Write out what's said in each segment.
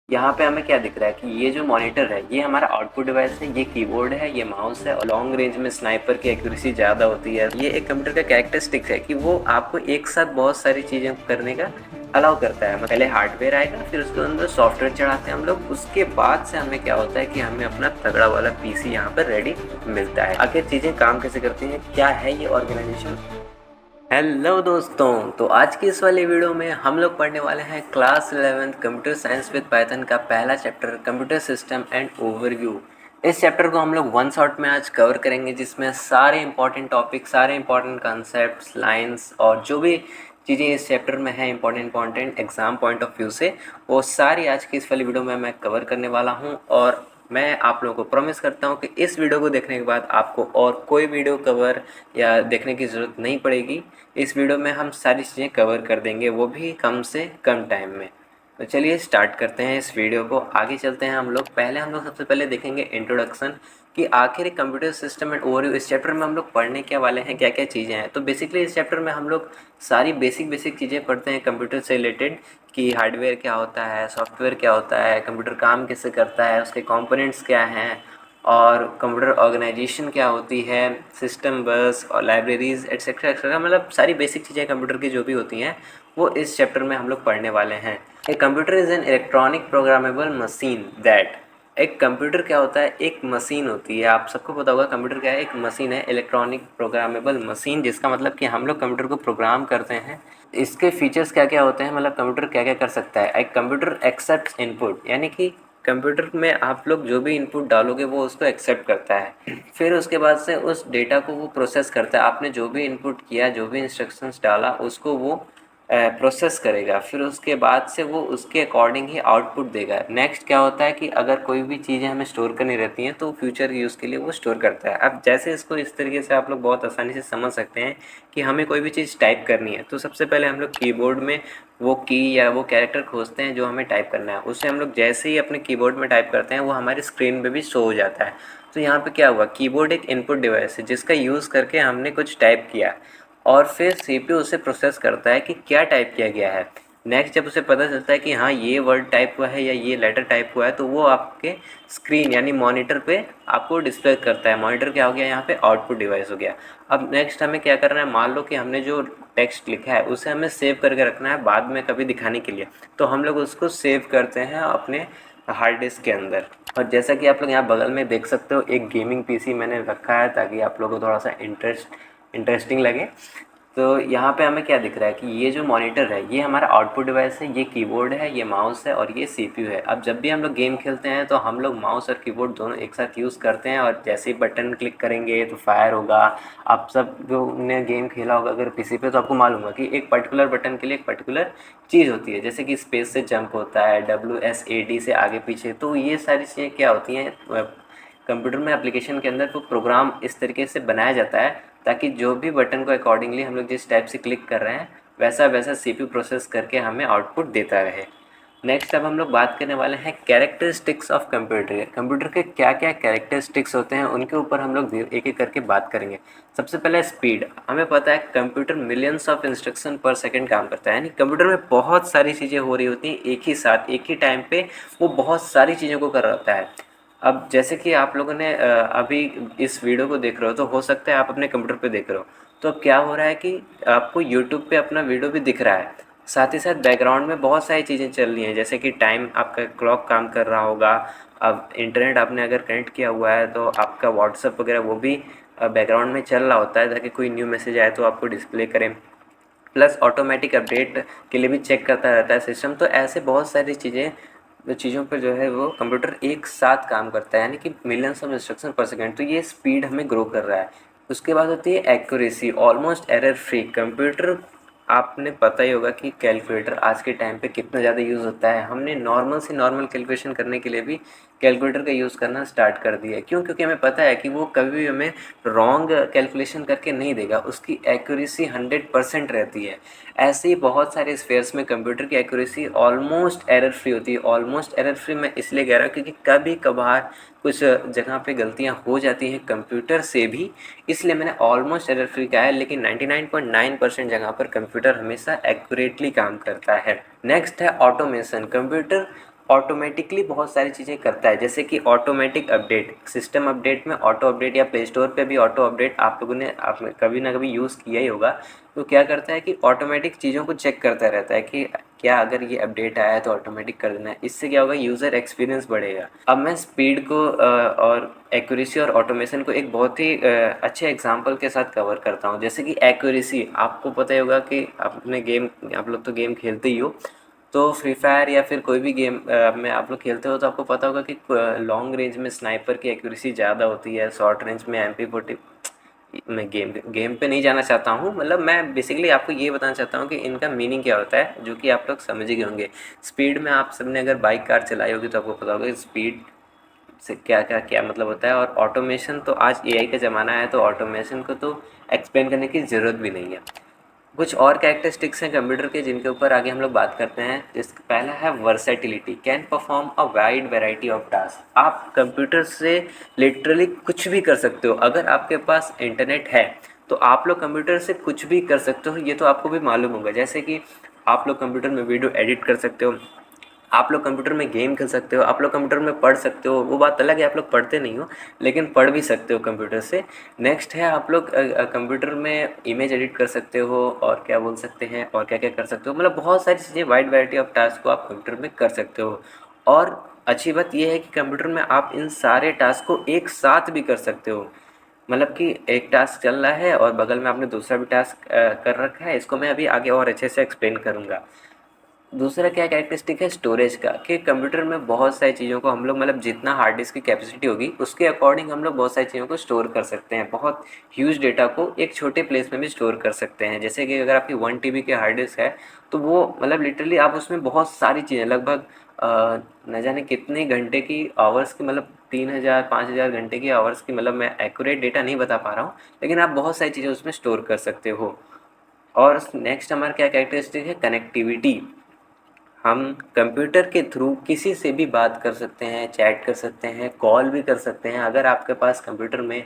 यहाँ पे हमें क्या दिख रहा है कि ये जो मॉनिटर है ये हमारा आउटपुट डिवाइस है, ये कीबोर्ड है, ये माउस है और लॉन्ग रेंज में स्नाइपर की एक्यूरेसी ज़्यादा होती है। ये एक कंप्यूटर का कैरेक्टरिस्टिक्स है कि वो आपको एक साथ बहुत सारी चीज़ें करने का अलाउ करता है। पहले हार्डवेयर आएगा, फिर उसके अंदर सॉफ्टवेयर चढ़ाते हैं हम लोग, उसके बाद से हमें क्या होता है कि हमें अपना तगड़ा वाला पीसी यहाँ पर रेडी मिलता है। आखिर चीज़ें काम कैसे करती हैं, क्या है ये ऑर्गेनाइजेशन। हेलो दोस्तों, तो आज की इस वाली वीडियो में हम लोग पढ़ने वाले हैं class 11 computer science with Python का पहला chapter computer system and overview. इस चैप्टर को हम लोग वन शॉट में आज कवर करेंगे, जिसमें सारे इंपॉर्टेंट टॉपिक, सारे इंपॉर्टेंट कॉन्सेप्ट्स, लाइंस और जो भी चीज़ें इस चैप्टर में है important exam point of view से, वो सारी आज की इस वाली वीडियो में मैं कवर करने वाला हूँ। और मैं आप लोगों को प्रॉमिस करता हूँ कि इस वीडियो को देखने के बाद आपको और कोई वीडियो कवर या देखने की ज़रूरत नहीं पड़ेगी। इस वीडियो में हम सारी चीज़ें कवर कर देंगे, वो भी कम से कम टाइम में। तो चलिए स्टार्ट करते हैं इस वीडियो को, आगे चलते हैं हम लोग। हम लोग सबसे पहले देखेंगे इंट्रोडक्शन कि आखिर कंप्यूटर सिस्टम एंड ओवरव्यू। इस चैप्टर में हम लोग पढ़ने क्या वाले हैं, क्या क्या चीज़ें हैं। तो बेसिकली इस चैप्टर में हम लोग सारी बेसिक चीज़ें पढ़ते हैं कंप्यूटर से रिलेटेड, कि हार्डवेयर क्या होता है, सॉफ्टवेयर क्या होता है, कंप्यूटर काम कैसे करता है, उसके कंपोनेंट्स क्या हैं, और कंप्यूटर ऑर्गेनाइजेशन क्या होती है, सिस्टम बस और लाइब्रेरीज एट्सेट्रा एट्सेट्रा। मतलब सारी बेसिक चीज़ें कंप्यूटर की जो भी होती हैं वो इस चैप्टर में हम लोग पढ़ने वाले हैं। A computer is an electronic programmable machine that. एक कंप्यूटर क्या होता है, एक मशीन होती है। आप सबको पता होगा कंप्यूटर क्या है, एक मशीन है, इलेक्ट्रॉनिक प्रोग्रामेबल मशीन, जिसका मतलब कि हम लोग कंप्यूटर को प्रोग्राम करते हैं। इसके फीचर्स क्या क्या होते हैं, मतलब कंप्यूटर क्या क्या कर सकता है। एक कंप्यूटर एक्सेप्ट इनपुट, यानी कि कंप्यूटर में आप लोग जो भी इनपुट डालोगे वो उसको एक्सेप्ट करता है। फिर उसके बाद से उस डेटा को वो प्रोसेस करता है। आपने जो भी इनपुट किया, जो भी इंस्ट्रक्शंस डाला, उसको वो प्रोसेस करेगा। फिर उसके बाद से वो उसके अकॉर्डिंग ही आउटपुट देगा। नेक्स्ट क्या होता है कि अगर कोई भी चीज़ें हमें स्टोर करनी रहती हैं तो फ्यूचर यूज़ के लिए वो स्टोर करता है। अब जैसे इसको इस तरीके से आप लोग बहुत आसानी से समझ सकते हैं कि हमें कोई भी चीज़ टाइप करनी है तो सबसे पहले हम लोग कीबोर्ड में वो की या वो कैरेक्टर खोजते हैं जो हमें टाइप करना है। उसे हम लोग जैसे ही अपने कीबोर्ड में टाइप करते हैं वो हमारी स्क्रीन पे भी शो हो जाता है। तो यहाँ पे क्या हुआ, कीबोर्ड एक इनपुट डिवाइस है जिसका यूज़ करके हमने कुछ टाइप किया और फिर सीपीयू उसे प्रोसेस करता है कि क्या टाइप किया गया है। नेक्स्ट जब उसे पता चलता है कि हाँ ये वर्ड टाइप हुआ है या ये लेटर टाइप हुआ है, तो वो आपके स्क्रीन यानी मॉनिटर पे आपको डिस्प्ले करता है। मॉनिटर क्या हो गया, यहाँ पे आउटपुट डिवाइस हो गया। अब नेक्स्ट हमें क्या करना है, मान लो कि हमने जो टेक्स्ट लिखा है उसे हमें सेव करके रखना है बाद में कभी दिखाने के लिए। तो हम लोग उसको सेव करते हैं अपने हार्ड डिस्क के अंदर। और जैसा कि आप लोग यहाँ बगल में देख सकते हो, एक गेमिंग पीसी मैंने रखा है ताकि आप लोगों को थोड़ा सा इंटरेस्टिंग लगे। तो यहाँ पे हमें क्या दिख रहा है कि ये जो मॉनिटर है ये हमारा आउटपुट डिवाइस है, ये कीबोर्ड है, ये माउस है और ये सीपीयू है। अब जब भी हम लोग गेम खेलते हैं तो हम लोग माउस और कीबोर्ड दोनों एक साथ यूज़ करते हैं, और जैसे ही बटन क्लिक करेंगे तो फायर होगा। आप सब जो ने गेम खेला होगा अगर पीसी पे, तो आपको मालूम होगा कि एक पर्टिकुलर बटन के लिए एक पर्टिकुलर चीज़ होती है, जैसे कि स्पेस से जंप होता है, WSAD से आगे पीछे। तो ये सारी चीज़ें क्या होती हैं, कंप्यूटर में एप्लीकेशन के अंदर वो प्रोग्राम इस तरीके से बनाया जाता है ताकि जो भी बटन को अकॉर्डिंगली हम लोग जिस टाइप से क्लिक कर रहे हैं वैसा वैसा सीपीयू प्रोसेस करके हमें आउटपुट देता रहे। नेक्स्ट अब हम लोग बात करने वाले हैं कैरेक्टरिस्टिक्स ऑफ कंप्यूटर। कंप्यूटर के क्या क्या कैरेक्टरिस्टिक्स होते हैं उनके ऊपर हम लोग एक एक करके बात करेंगे। सबसे पहले स्पीड। हमें पता है कंप्यूटर मिलियंस ऑफ इंस्ट्रक्शन पर सेकंड काम करता है, यानी कंप्यूटर में बहुत सारी चीज़ें हो रही होती हैं एक ही साथ, एक ही टाइम पे वो बहुत सारी चीज़ों को कर रहा होता है। अब जैसे कि आप लोगों ने अभी इस वीडियो को देख रहे हो तो हो सकता है आप अपने कंप्यूटर पे देख रहे हो। तो अब क्या हो रहा है कि आपको यूट्यूब पे अपना वीडियो भी दिख रहा है, साथ ही साथ बैकग्राउंड में बहुत सारी चीज़ें चल रही हैं, जैसे कि टाइम आपका क्लॉक काम कर रहा होगा। अब इंटरनेट आपने अगर कनेक्ट किया हुआ है तो आपका व्हाट्सअप वगैरह वो भी बैकग्राउंड में चल रहा होता है ताकि कोई न्यू मैसेज आए तो आपको डिस्प्ले करें। प्लस ऑटोमेटिक अपडेट के लिए भी चेक करता रहता है सिस्टम। तो ऐसे बहुत सारी चीज़ों पर जो है वो कंप्यूटर एक साथ काम करता है, यानी कि मिलियंस ऑफ इंस्ट्रक्शन पर सेकंड। तो ये स्पीड हमें ग्रो कर रहा है। उसके बाद होती है accuracy, almost error free computer. आपने पता ही होगा कि कैलकुलेटर आज के टाइम पे कितना ज़्यादा यूज़ होता है। हमने नॉर्मल से नॉर्मल कैलकुलेशन करने के लिए भी कैलकुलेटर का यूज़ करना स्टार्ट कर दिया है। क्यों? क्योंकि हमें पता है कि वो कभी भी हमें रॉन्ग कैलकुलेशन करके नहीं देगा, उसकी एक्यूरेसी 100% रहती है। ऐसे ही बहुत सारे स्फेयर्स में कंप्यूटर की एक्यूरेसी ऑलमोस्ट एरर फ्री होती है। ऑलमोस्ट एरर फ्री मैं इसलिए कह रहा हूँ क्योंकि कभी कभार कुछ जगह पे गलतियाँ हो जाती हैं कंप्यूटर से भी, इसलिए मैंने ऑलमोस्ट एरर फ्री कहा है। लेकिन 99.9% जगह पर कंप्यूटर हमेशा एक्यूरेटली काम करता है। नेक्स्ट है ऑटोमेशन। कंप्यूटर ऑटोमेटिकली बहुत सारी चीज़ें करता है, जैसे कि ऑटोमेटिक अपडेट, सिस्टम अपडेट में ऑटो अपडेट या प्ले स्टोर पे भी ऑटो अपडेट आप लोगों ने आपने कभी ना कभी यूज़ किया ही होगा। तो क्या करता है कि ऑटोमेटिक चीज़ों को चेक करता रहता है कि क्या अगर ये अपडेट आया है तो ऑटोमेटिक कर देना है। इससे क्या होगा, यूज़र एक्सपीरियंस बढ़ेगा। अब मैं स्पीड को और एक्यूरेसी और ऑटोमेशन को एक बहुत ही अच्छे एग्जांपल के साथ कवर करता हूँ। जैसे कि एक्यूरेसी, आपको पता ही होगा कि आपने गेम, आप लोग तो गेम खेलते ही हो, तो फ्री फायर या फिर कोई भी गेम में आप लोग खेलते हो तो आपको पता होगा कि लॉन्ग रेंज में स्नाइपर की एक्यूरेसी ज़्यादा होती है, शॉर्ट रेंज में MP40। मैं गेम गेम पे नहीं जाना चाहता हूँ, मतलब मैं बेसिकली आपको ये बताना चाहता हूँ कि इनका मीनिंग क्या होता है, जो कि आप लोग समझ ही गए होंगे। स्पीड में आप सबने अगर बाइक कार चलाई होगी तो आपको पता होगा कि स्पीड से क्या क्या क्या मतलब होता है। और ऑटोमेशन तो आज AI का ज़माना है, तो ऑटोमेशन को तो एक्सप्लेन करने की ज़रूरत भी नहीं है। कुछ और कैरेक्टरिस्टिक्स हैं कंप्यूटर के जिनके ऊपर आगे हम लोग बात करते हैं। जिस पहला है versatility, can perform a wide variety of task. आप कंप्यूटर से लिटरली कुछ भी कर सकते हो। अगर आपके पास इंटरनेट है तो आप लोग कंप्यूटर से कुछ भी कर सकते हो, ये तो आपको भी मालूम होगा। जैसे कि आप लोग कंप्यूटर में वीडियो एडिट कर सकते हो, आप लोग कंप्यूटर में गेम खेल सकते हो, आप लोग कंप्यूटर में पढ़ सकते हो। वो बात अलग है आप लोग पढ़ते नहीं हो, लेकिन पढ़ भी सकते हो कंप्यूटर से। नेक्स्ट है आप लोग कंप्यूटर में इमेज एडिट कर सकते हो, और क्या बोल सकते हैं, और क्या क्या कर सकते हो, मतलब बहुत सारी चीज़ें, वाइड वैरायटी ऑफ टास्क को आप कंप्यूटर में कर सकते हो। और अच्छी बात यह है कि कंप्यूटर में आप इन सारे टास्क को एक साथ भी कर सकते हो। मतलब कि एक टास्क चल रहा है और बगल में आपने दूसरा भी टास्क कर रखा है। इसको मैं अभी आगे और अच्छे से एक्सप्लेन करूँगा। दूसरा क्या कैरेक्टरिस्टिक है स्टोरेज का, कि कंप्यूटर में बहुत सारी चीज़ों को हम लोग, मतलब जितना हार्ड डिस्क की कैपेसिटी होगी उसके अकॉर्डिंग हम लोग बहुत सारी चीज़ों को स्टोर कर सकते हैं। बहुत ह्यूज डेटा को एक छोटे प्लेस में भी स्टोर कर सकते हैं। जैसे कि अगर आपकी 1 TB की हार्ड डिस्क है तो वो मतलब लिटरली आप उसमें बहुत सारी चीज़ें, लगभग न जाने कितने घंटे की, आवर्स की, मतलब 3000 5000 घंटे की, आवर्स की, मतलब मैं एक्यूरेट डेटा नहीं बता पा रहा हूँ, लेकिन आप बहुत सारी चीज़ें उसमें स्टोर कर सकते हो। और नेक्स्ट हमारा क्या कैरेक्टरिस्टिक है, कनेक्टिविटी। हम कंप्यूटर के थ्रू किसी से भी बात कर सकते हैं, चैट कर सकते हैं, कॉल भी कर सकते हैं। अगर आपके पास कंप्यूटर में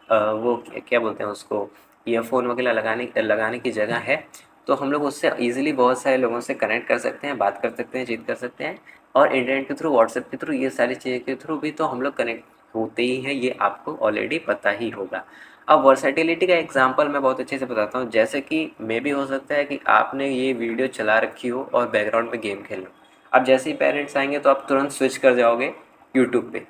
वो क्या बोलते हैं उसको, ईयरफोन वगैरह लगाने लगाने की जगह है, तो हम लोग उससे ईजिली बहुत सारे लोगों से कनेक्ट कर सकते हैं, बात कर सकते हैं, चीत कर सकते हैं। और इंटरनेट के थ्रू, व्हाट्सएप के थ्रू, ये सारी चीज़ें के थ्रू भी तो हम लोग कनेक्ट होते ही हैं, ये आपको ऑलरेडी पता ही होगा। अब वर्सेटिलिटी का एग्जांपल मैं बहुत अच्छे से बताता हूँ। जैसे कि मे भी हो सकता है कि आपने ये वीडियो चला रखी हो और बैकग्राउंड में गेम खेल लो। अब जैसे ही पेरेंट्स आएंगे तो आप तुरंत स्विच कर जाओगे यूट्यूब पे।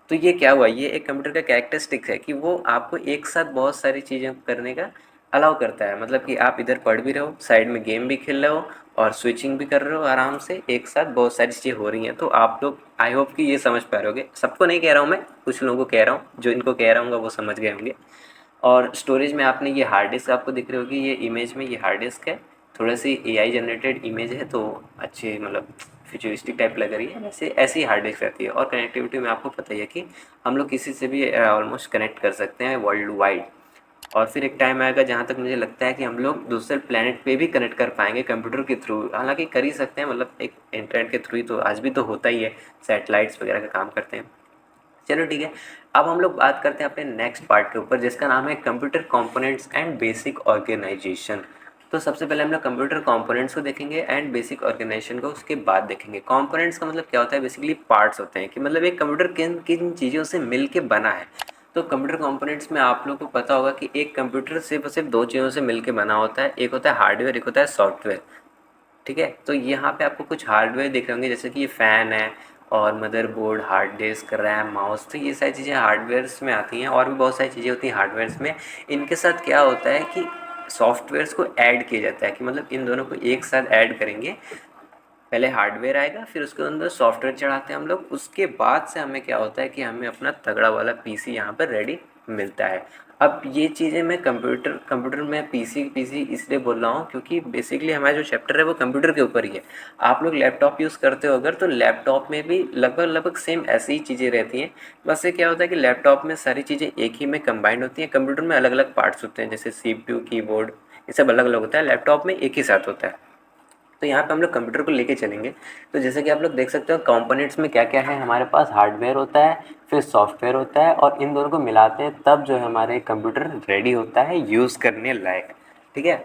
तो ये क्या हुआ, ये एक कंप्यूटर का कैरेक्टरिस्टिक्स है कि वो आपको एक साथ बहुत सारी चीज़ें करने का अलाउ करता है। मतलब कि आप इधर पढ़ भी रहे हो, साइड में गेम भी खेल रहे हो, और स्विचिंग भी कर रहे हो, आराम से एक साथ बहुत सारी चीज़ें हो रही हैं। तो आप लोग आई होप कि ये समझ पा रहे होगे। सबको नहीं कह रहा हूँ मैं, कुछ लोगों को कह रहा हूँ, जो इनको कह रहा हूँ वो समझ गए होंगे। और स्टोरेज में आपने ये हार्ड डिस्क आपको दिख रही होगी, ये इमेज में ये हार्ड डिस्क है। थोड़ा सी AI जनरेटेड इमेज है, तो अच्छी मतलब फ्यूचरिस्टिक टाइप लग रही है, वैसे ऐसी हार्ड डिस्क रहती है। और कनेक्टिविटी में आपको पता ही है कि हम लोग किसी से भी ऑलमोस्ट कनेक्ट कर सकते हैं वर्ल्ड वाइड। और फिर एक टाइम आएगा जहाँ तक मुझे लगता है कि हम लोग दूसरे प्लेनेट पे भी कनेक्ट कर पाएंगे कंप्यूटर के थ्रू। हालांकि कर ही सकते हैं, मतलब एक इंटरनेट के थ्रू ही तो आज भी तो होता ही है, सैटेलाइट्स वगैरह का काम करते हैं। चलो ठीक है। अब हम लोग बात करते हैं अपने नेक्स्ट पार्ट के ऊपर, जिसका नाम है computer components and basic organization. तो सबसे पहले हम लोग कंप्यूटर कंपोनेंट्स को देखेंगे एंड बेसिक ऑर्गेनाइजेशन को उसके बाद देखेंगे। कंपोनेंट्स का मतलब क्या होता है, बेसिकली पार्ट्स होते हैं, कि मतलब एक कंप्यूटर किन किन चीज़ों से मिल के बना है। तो कंप्यूटर कंपोनेंट्स में आप लोग को पता होगा कि एक कंप्यूटर सिर्फ और सिर्फ दो चीज़ों से मिल के बना होता है, एक होता है हार्डवेयर, एक होता है सॉफ्टवेयर। ठीक है, तो यहाँ पे आपको कुछ हार्डवेयर दिख रहे होंगे, जैसे कि ये फ़ैन है, और motherboard, hard disk, RAM, mouse. तो ये सारी चीज़ें हार्डवेयर्स में आती हैं, और भी बहुत सारी चीज़ें होती हैं हार्डवेयर्स में। इनके साथ क्या होता है कि सॉफ्टवेयर्स को ऐड किया जाता है, कि मतलब इन दोनों को एक साथ ऐड करेंगे। पहले हार्डवेयर आएगा, फिर उसके अंदर सॉफ्टवेयर चढ़ाते हैं हम लोग, उसके बाद से हमें क्या होता है कि हमें अपना तगड़ा वाला पीसी यहाँ पर रेडी मिलता है। अब ये चीज़ें मैं कंप्यूटर में पीसी पीसी इसलिए बोल रहा हूँ क्योंकि बेसिकली हमारा जो चैप्टर है वो कंप्यूटर के ऊपर ही है। आप लोग लैपटॉप यूज़ करते हो अगर, तो लैपटॉप में भी लगभग लगभग सेम ऐसी ही चीज़ें रहती हैं। बस ये क्या होता है कि लैपटॉप में सारी चीज़ें एक ही में कंबाइंड होती हैं, कंप्यूटर में अलग अलग पार्ट्स होते हैं, जैसे CPU, कीबोर्ड, ये सब अलग अलग होता है, लैपटॉप में एक ही साथ होता है। तो यहाँ पे हम लोग कंप्यूटर को लेके चलेंगे। तो जैसे कि आप लोग देख सकते हो कंपोनेंट्स में क्या क्या है, हमारे पास हार्डवेयर होता है, फिर सॉफ्टवेयर होता है, और इन दोनों को मिलाते हैं तब जो है हमारे कंप्यूटर रेडी होता है यूज़ करने लायक। ठीक है।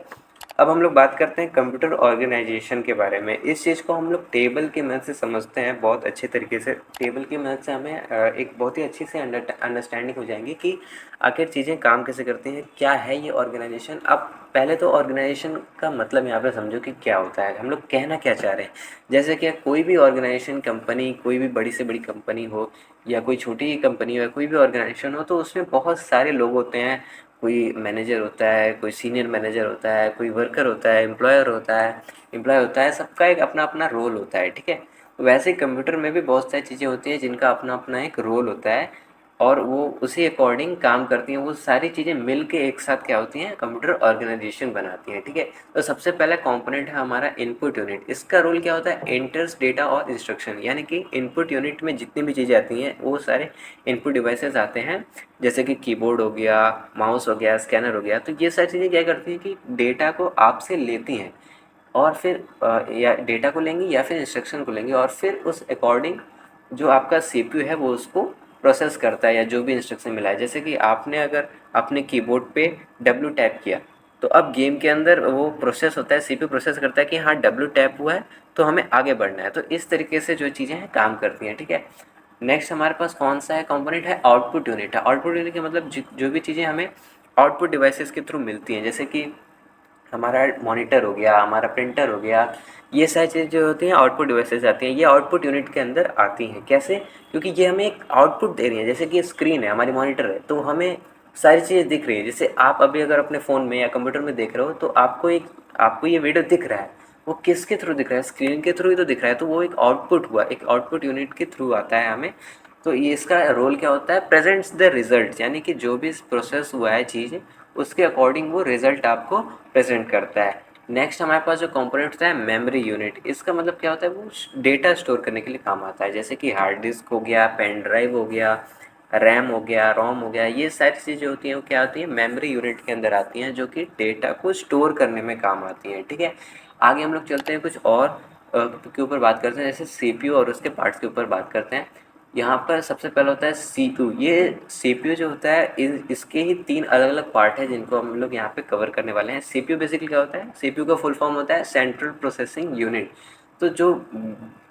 अब हम लोग बात करते हैं कंप्यूटर ऑर्गेनाइजेशन के बारे में। इस चीज़ को हम लोग टेबल की मदद से समझते हैं बहुत अच्छे तरीके से। टेबल की मदद से हमें एक बहुत ही अच्छी से अंडरस्टैंडिंग हो जाएंगी कि आखिर चीज़ें काम कैसे करती हैं, क्या है ये ऑर्गेनाइजेशन। अब पहले तो ऑर्गेनाइजेशन का मतलब यहाँ पे समझो कि क्या होता है, हम लोग कहना क्या चाह रहे हैं। जैसे कि कोई भी ऑर्गेनाइजेशन कंपनी, कोई भी बड़ी से बड़ी कंपनी हो या कोई छोटी कंपनी हो या कोई भी ऑर्गेनाइजेशन हो, तो उसमें बहुत सारे लोग होते हैं। कोई मैनेजर होता है, कोई सीनियर मैनेजर होता है, कोई वर्कर होता है, एम्प्लॉय होता है, सबका एक अपना अपना रोल होता है, ठीक है। तो वैसे ही कंप्यूटर में भी बहुत सारी चीज़ें होती हैं जिनका अपना अपना एक रोल होता है और वो उसी अकॉर्डिंग काम करती हैं। वो सारी चीज़ें मिल के एक साथ क्या होती हैं, कंप्यूटर ऑर्गेनाइजेशन बनाती हैं, ठीक है। तो सबसे पहला कंपोनेंट है हमारा इनपुट यूनिट। इसका रोल क्या होता है, एंटर्स डेटा और इंस्ट्रक्शन, यानी कि इनपुट यूनिट में जितनी भी चीज़ें आती हैं वो सारे इनपुट डिवाइसेस आते हैं। जैसे कि कीबोर्ड हो गया, माउस हो गया, स्कैनर हो गया। तो ये सारी चीज़ें क्या करती हैं कि डेटा को आपसे लेती हैं और फिर या डेटा को लेंगी या फिर इंस्ट्रक्शन को लेंगी और फिर उस अकॉर्डिंग जो आपका सीपीयू है वो उसको प्रोसेस करता है या जो भी इंस्ट्रक्शन मिला है। जैसे कि आपने अगर अपने कीबोर्ड पे डब्ल्यू टैप किया तो अब गेम के अंदर वो प्रोसेस होता है, सीपीयू प्रोसेस करता है कि हाँ डब्ल्यू टैप हुआ है तो हमें आगे बढ़ना है। तो इस तरीके से जो चीज़ें हैं काम करती हैं, ठीक है। नेक्स्ट हमारे पास कौन सा है कंपोनेंट है, आउटपुट यूनिट है। आउटपुट यूनिट का मतलब जो भी चीज़ें हमें आउटपुट डिवाइसेस के थ्रू मिलती हैं, जैसे कि हमारा मॉनिटर हो गया, हमारा प्रिंटर हो गया, ये सारी चीज़ें जो होती हैं आउटपुट डिवाइसेस आती हैं। ये आउटपुट यूनिट के अंदर आती हैं। कैसे, क्योंकि ये हमें एक आउटपुट दे रही है। जैसे कि स्क्रीन है, हमारी मॉनिटर है, तो हमें सारी चीज़ें दिख रही है। जैसे आप अभी अगर अपने फ़ोन में या कंप्यूटर में देख रहे हो तो आपको ये वीडियो दिख रहा है। वो किसके थ्रू दिख रहा है, स्क्रीन के थ्रू ही तो दिख रहा है। तो वो एक आउटपुट हुआ, एक आउटपुट यूनिट के थ्रू आता है हमें। तो ये इसका रोल क्या होता है, प्रेजेंट्स द रिजल्ट, यानी कि जो भी प्रोसेस हुआ है चीज़ उसके अकॉर्डिंग वो रिजल्ट आपको प्रेजेंट करता है। नेक्स्ट हमारे पास जो कंपोनेंट होता है मेमोरी यूनिट। इसका मतलब क्या होता है, वो डेटा स्टोर करने के लिए काम आता है। जैसे कि हार्ड डिस्क हो गया, पेन ड्राइव हो गया, रैम हो गया, रोम हो गया, ये सारी चीज़ें होती हैं वो क्या होती हैं, मेमोरी यूनिट के अंदर आती हैं, जो कि डेटा को स्टोर करने में काम आती हैं, ठीक है। आगे हम लोग चलते हैं कुछ और के ऊपर बात करते हैं, जैसे सीपीयू और उसके पार्ट्स के ऊपर बात करते हैं। यहाँ पर सबसे पहला होता है सीपीयू। ये सीपीयू जो होता है इसके ही 3 अलग-अलग पार्ट हैं जिनको हम लोग यहाँ पे कवर करने वाले हैं। सीपीयू बेसिकली क्या होता है, सीपीयू का फुल फॉर्म होता है सेंट्रल प्रोसेसिंग यूनिट। तो जो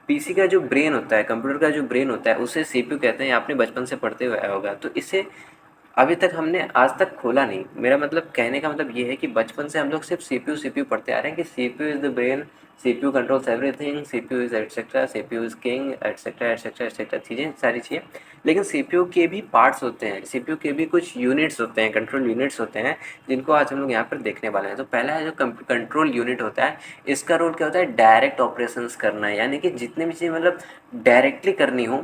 पीसी का जो ब्रेन होता है, कंप्यूटर का जो ब्रेन होता है, उसे सीपीयू कहते हैं। आपने बचपन से पढ़ते हुए आया होगा। तो इसे अभी तक हमने आज तक खोला नहीं। मेरा मतलब कहने का मतलब ये है कि बचपन से हम लोग सिर्फ सीपीयू सीपीयू पढ़ते आ रहे हैं कि CPU is the brain, CPU controls everything, CPU is etcetera, CPU is king, etcetera etcetera etcetera, चीज़ें सारी चीज़ें। लेकिन सीपीयू के भी पार्ट्स होते हैं, सीपीयू के भी कुछ यूनिट्स होते हैं, कंट्रोल यूनिट्स होते हैं, जिनको आज हम लोग यहाँ पर देखने वाले हैं। तो पहला है जो कंट्रोल यूनिट होता है, इसका रोल क्या होता है, डायरेक्ट ऑपरेशंस करना, यानी कि जितने भी चीज़ें मतलब डायरेक्टली करनी हो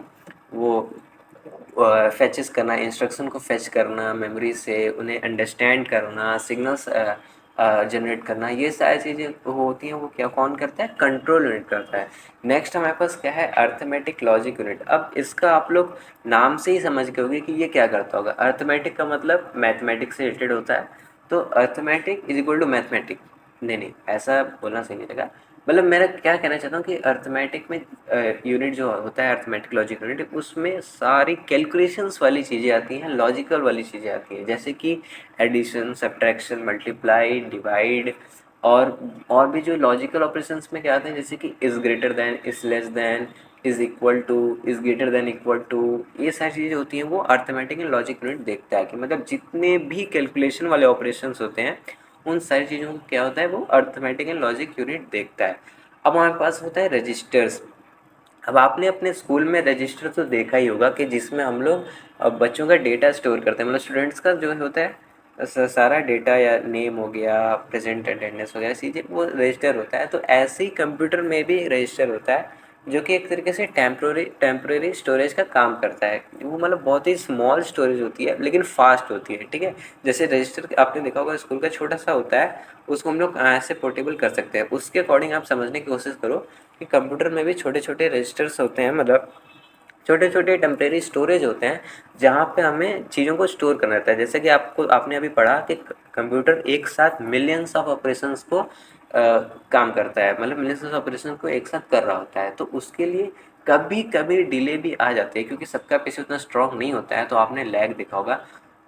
वो फेचेस करना, इंस्ट्रक्शन को फेच करना मेमोरी से, उन्हें अंडरस्टैंड करना, सिग्नल्स जनरेट करना, ये सारी चीज़ें होती हैं वो क्या कौन करता है, कंट्रोल यूनिट करता है। नेक्स्ट हमारे पास क्या है, अर्थमेटिक लॉजिक यूनिट। अब इसका आप लोग नाम से ही समझ गए होंगे कि ये क्या करता होगा। अर्थमेटिक का मतलब मैथमेटिक्स से रिलेटेड होता है। तो arithmetic is equal to mathematic, नहीं ऐसा बोलना सही नहीं लगा। मतलब मेरा क्या कहना चाहता हूँ कि अर्थमेटिक में यूनिट जो होता है, अर्थमेटिक लॉजिक यूनिट, उसमें सारी कैलकुलेशंस वाली चीज़ें आती हैं, लॉजिकल वाली चीज़ें आती हैं, जैसे कि एडिशन, सब्ट्रैक्शन, मल्टीप्लाई, डिवाइड और भी जो लॉजिकल ऑपरेशंस में क्या आते हैं, जैसे कि is greater than, is less than, is equal to, is greater than equal to, ये सारी चीज़ें होती हैं वो अर्थमेटिक एंड लॉजिक यूनिट देखता है कि मतलब जितने भी कैलकुलेशन वाले ऑपरेशंस होते हैं उन सारी चीज़ों को क्या होता है, वो अर्थमेटिक एंड लॉजिक यूनिट देखता है। अब हमारे पास होता है रजिस्टर्स। अब आपने अपने स्कूल में रजिस्टर तो देखा ही होगा कि जिसमें हम लोग बच्चों का डेटा स्टोर करते हैं, मतलब स्टूडेंट्स का जो होता है सारा डेटा, या नेम हो गया, प्रेजेंट अटेंडेंस वगैरह चीज़ें, वो रजिस्टर होता है। तो ऐसे ही कंप्यूटर में भी रजिस्टर होता है, जो कि एक तरीके से टेम्प्रोरी स्टोरेज का काम करता है। वो मतलब बहुत ही स्मॉल स्टोरेज होती है लेकिन फास्ट होती है, ठीक है। जैसे रजिस्टर आपने देखा होगा स्कूल का छोटा सा होता है, उसको हम लोग ऐसे पोर्टेबल कर सकते हैं। उसके अकॉर्डिंग आप समझने की कोशिश करो कि कंप्यूटर में भी छोटे छोटे रजिस्टर्स होते हैं, मतलब छोटे छोटे टेम्परेरी स्टोरेज होते हैं, जहाँ पे हमें चीज़ों को स्टोर करना रहता है। जैसे कि आपने अभी पढ़ा कि कंप्यूटर एक साथ मिलियंस ऑफ ऑपरेशंस को काम करता है, मतलब मिलियंस ऑफ ऑपरेशन को एक साथ कर रहा होता है। तो उसके लिए कभी कभी डिले भी आ जाती है, क्योंकि सबका पीसी उतना स्ट्रॉन्ग नहीं होता है। तो आपने लैग देखा होगा।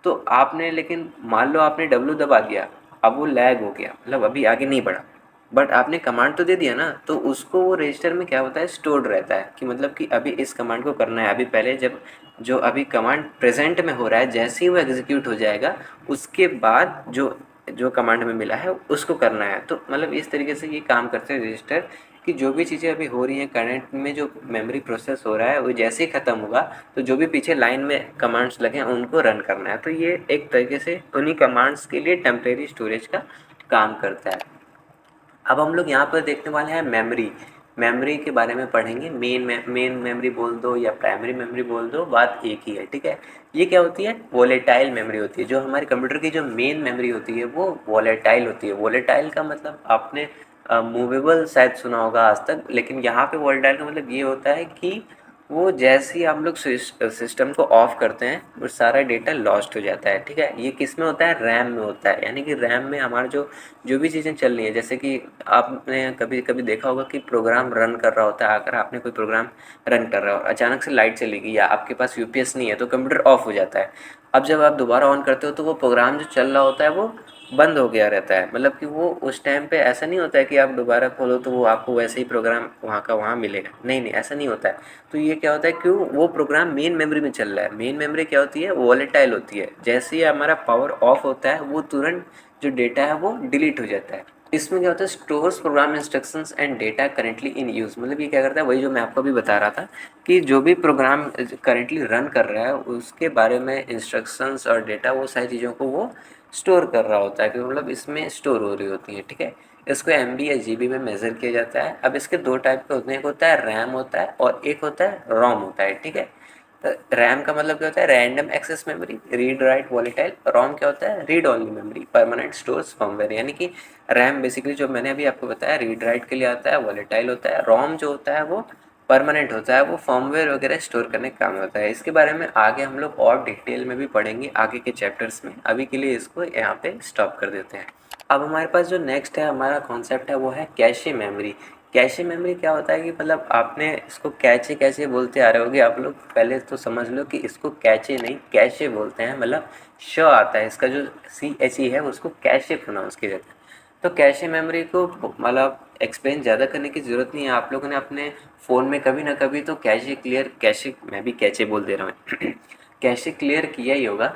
तो आपने लेकिन मान लो आपने डब्लू दबा दिया अब वो लैग हो गया, मतलब अभी आगे नहीं बढ़ा, बट आपने कमांड तो दे दिया ना, तो उसको वो रजिस्टर में क्या होता है, स्टोर्ड रहता है कि मतलब कि अभी इस कमांड को करना है, अभी पहले जब जो अभी कमांड प्रेजेंट में हो रहा है जैसे ही वो एग्जीक्यूट हो जाएगा उसके बाद जो जो कमांड में मिला है उसको करना है। तो मतलब इस तरीके से ये काम करते हैं रजिस्टर कि जो भी चीज़ें अभी हो रही हैं करंट में, जो मेमोरी प्रोसेस हो रहा है वो जैसे ही ख़त्म होगा तो जो भी पीछे लाइन में कमांड्स लगे हैं उनको रन करना है। तो ये एक तरीके से उन्हीं कमांड्स के लिए टेम्परेरी स्टोरेज का काम करता है। अब हम लोग यहाँ पर देखने वाले हैं मेमोरी। मेमोरी के बारे में पढ़ेंगे। मेन मेमोरी बोल दो या प्राइमरी मेमोरी बोल दो, बात एक ही है, ठीक है। ये क्या होती है, वोलेटाइल मेमोरी होती है। जो हमारे कंप्यूटर की जो मेन मेमोरी होती है वो वोलेटाइल होती है। वोलेटाइल का मतलब आपने मूवेबल शायद सुना होगा आज तक, लेकिन यहाँ पे वोलेटाइल का मतलब ये होता है कि वो जैसे ही हम लोग सिस्टम को ऑफ करते हैं वो सारा डेटा लॉस्ट हो जाता है, ठीक है। ये किस में होता है, रैम में होता है। यानी कि रैम में हमारा जो जो भी चीज़ें चल रही हैं, जैसे कि आपने कभी कभी देखा होगा कि प्रोग्राम रन कर रहा होता है, अगर आपने कोई प्रोग्राम रन कर रहा हो, अचानक से लाइट चली गई या आपके पास यूपीएस नहीं है तो कंप्यूटर ऑफ हो जाता है। अब जब आप दोबारा ऑन करते हो तो वो प्रोग्राम जो चल रहा होता है वो बंद हो गया रहता है। मतलब कि वो उस टाइम पे ऐसा नहीं होता है कि आप दोबारा खोलो तो वो आपको वैसे ही प्रोग्राम वहाँ का वहाँ मिलेगा, नहीं नहीं, ऐसा नहीं होता है। तो ये क्या होता है, क्यों, वो प्रोग्राम मेन मेमोरी में चल रहा है। मेन मेमोरी क्या होती है, वॉलेटाइल होती है। जैसे ही हमारा पावर ऑफ होता है वो तुरंत जो डेटा है वो डिलीट हो जाता है। इसमें क्या होता है, stores program instructions and data currently in use. मतलब ये क्या करता है, वही जो मैं आपको अभी बता रहा था कि जो भी प्रोग्राम करेंटली रन कर रहा है उसके बारे में इंस्ट्रक्शंस और डेटा, वो सारी चीज़ों को वो स्टोर कर रहा होता है, कि मतलब इसमें स्टोर हो रही होती है, ठीक है। इसको एमबी या जीबी में मेज़र किया जाता है। अब इसके दो टाइप के होते हैं, एक होता है रैम होता है और एक होता है रोम होता है, ठीक है। रैम का मतलब क्या होता है, random access memory, read write volatile. ROM क्या होता है, read only memory, permanent stores firmware. यानी कि रैम बेसिकली जो मैंने अभी आपको बताया रीड राइट के लिए आता है, वॉलेटाइल होता है। रोम जो होता है वो परमानेंट होता है, वो फर्मवेयर वगैरह स्टोर करने का काम होता है। इसके बारे में आगे हम लोग और डिटेल में भी पढ़ेंगे आगे के चैप्टर्स में। अभी के लिए इसको यहाँ पे स्टॉप कर देते हैं। अब हमारे पास जो नेक्स्ट है हमारा कॉन्सेप्ट है वो है कैशे मेमोरी। कैशे मेमोरी क्या होता है कि मतलब आपने इसको कैचे कैसे बोलते आ रहे होगे आप लोग, पहले तो समझ लो कि इसको कैचे नहीं कैशे बोलते हैं। मतलब श आता है इसका, जो CHE है उसको कैशे प्रोनाउंस किया जाता है। तो कैशे मेमोरी को मतलब एक्सप्लेन ज़्यादा करने की ज़रूरत नहीं है। आप लोगों ने अपने फ़ोन में कभी ना कभी तो कैशे, मैं भी कैचे बोल दे रहा हूँ कैशे क्लियर किया ही होगा।